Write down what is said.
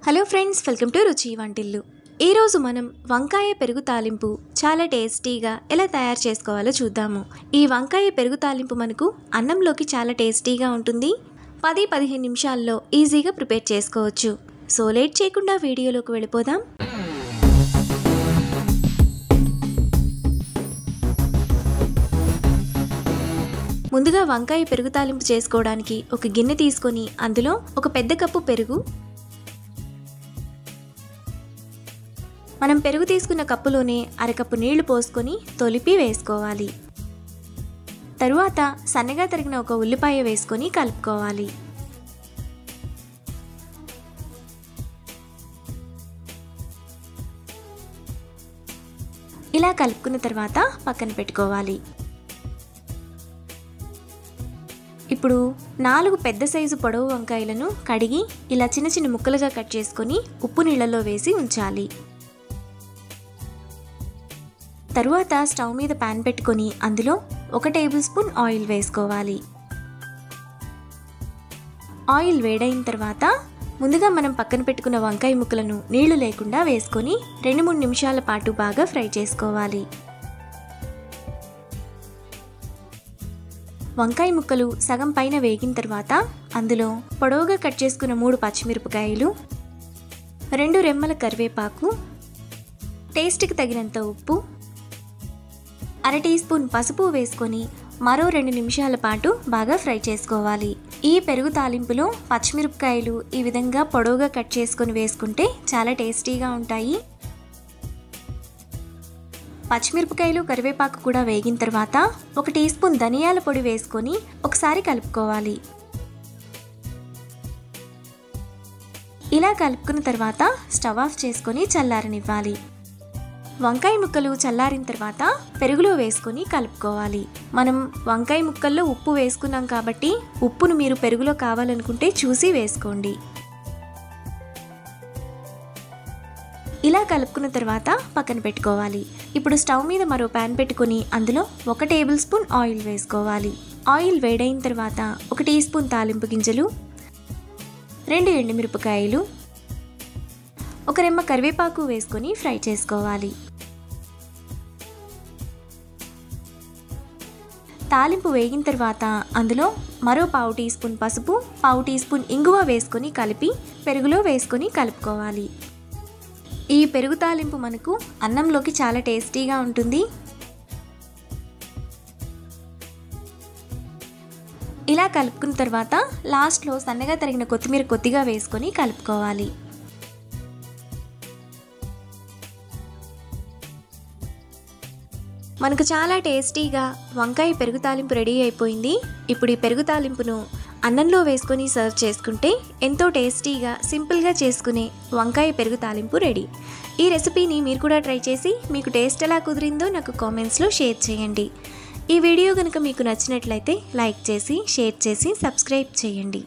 Hello friends, welcome to రుచి వంటిల్లు. ఈ రోజు మనం వంకాయ పెరుగు తాలింపు చాలా టేస్టీగా ఎలా తయారు చేసుకోవాలో చూద్దాము. ఈ వంకాయ పెరుగు తాలింపు మనకు అన్నంలోకి చాలా టేస్టీగా ఉంటుంది. 10-15 నిమిషాల్లో ఈజీగా ప్రిపేర్ చేసుకోవచ్చు. సో లేట్ చేయకుండా వీడియోలోకి వెళ్ళిపోదాం. ముందుగా వంకాయ పెరుగు తాలింపు చేసుకోవడానికి ఒక గిన్నె తీసుకొని అందులో ఒక పెద్ద కప్పు పెరుగు, మనం పెరుగు తీసుకున్న కప్పులోనే అరకప్పు నీళ్లు పోసుకొని తొలిపి వేసుకోవాలి. తరువాత సన్నగా తరిగిన ఒక ఉల్లిపాయ వేసుకొని కలుపుకోవాలి. ఇలా కలుపుకున్న తర్వాత పక్కన పెట్టుకోవాలి. ఇప్పుడు 4 పెద్ద సైజు పొడవు వంకాయలను కడిగి ఇలా చిన్న చిన్న ముక్కలుగా కట్ చేసుకొని ఉప్పు నీళ్ళలో వేసి ఉంచాలి. తరువాత స్టవ్ మీద పాన్ పెట్టుకొని అందులో 1 టేబుల్ స్పూన్ ఆయిల్ వేసుకోవాలి. ఆయిల్ వేడైన తర్వాత ముందుగా మనం పక్కన పెట్టుకున్న వంకాయ ముక్కలను నీళ్లు లేకుండా వేసుకొని 2-3 నిమిషాల పాటు బాగా ఫ్రై చేసుకోవాలి. వంకాయ ముక్కలు సగం పైన వేగిన తర్వాత అందులో పొడవుగా కట్ చేసుకున్న 3 పచ్చిమిరపకాయలు, 2 రెమ్మల కరివేపాకు, టేస్ట్కి తగినంత ఉప్పు, 1/2 టీ స్పూన్ పసుపు వేసుకొని మరో 2 నిమిషాల పాటు బాగా ఫ్రై చేసుకోవాలి. ఈ పెరుగు తాలింపులో పచ్చిమిరపకాయలు ఈ విధంగా పొడవుగా కట్ చేసుకొని వేసుకుంటే చాలా టేస్టీగా ఉంటాయి. పచ్చిమిరపకాయలు కరివేపాకు కూడా వేగిన తర్వాత 1 టీ స్పూన్ ధనియాల పొడి వేసుకొని ఒకసారి కలుపుకోవాలి. ఇలా కలుపుకున్న తర్వాత స్టవ్ ఆఫ్ చేసుకొని చల్లారనివ్వాలి. వంకాయ ముక్కలు చల్లారిన తర్వాత పెరుగులో వేసుకొని కలుపుకోవాలి. మనం వంకాయ ముక్కల్లో ఉప్పు వేసుకున్నాం కాబట్టి ఉప్పును మీరు పెరుగులో కావాలనుకుంటే చూసి వేసుకోండి. ఇలా కలుపుకున్న తర్వాత పక్కన పెట్టుకోవాలి. ఇప్పుడు స్టవ్ మీద మరో పాన్ పెట్టుకొని అందులో 1 టేబుల్ స్పూన్ ఆయిల్ వేసుకోవాలి. ఆయిల్ వేడైన తర్వాత 1 టీ స్పూన్ తాలింపు గింజలు, 2 ఎండుమిరపకాయలు, 1 రెమ్మ కరివేపాకు వేసుకొని ఫ్రై చేసుకోవాలి. తాలింపు వేగిన తర్వాత అందులో మరో 1/2 టీ స్పూన్ పసుపు, 1/2 టీ స్పూన్ ఇంగువ వేసుకొని కలిపి పెరుగులో వేసుకొని కలుపుకోవాలి. ఈ పెరుగు తాలింపు మనకు అన్నంలోకి చాలా టేస్టీగా ఉంటుంది. ఇలా కలుపుకున్న తర్వాత లాస్ట్లో సన్నగా తరిగిన కొత్తిమీర కొద్దిగా వేసుకొని కలుపుకోవాలి. మనకు చాలా టేస్టీగా వంకాయ పెరుగు తాలింపు రెడీ అయిపోయింది. ఇప్పుడు ఈ పెరుగు తాలింపును అన్నంలో వేసుకొని సర్వ్ చేసుకుంటే ఎంతో టేస్టీగా సింపుల్గా చేసుకునే వంకాయ పెరుగు తాలింపు రెడీ. ఈ రెసిపీని మీరు కూడా ట్రై చేసి మీకు టేస్ట్ ఎలా కుదిరిందో నాకు కామెంట్స్లో షేర్ చేయండి. ఈ వీడియో కనుక మీకు నచ్చినట్లయితే లైక్ చేసి, షేర్ చేసి, సబ్స్క్రైబ్ చేయండి.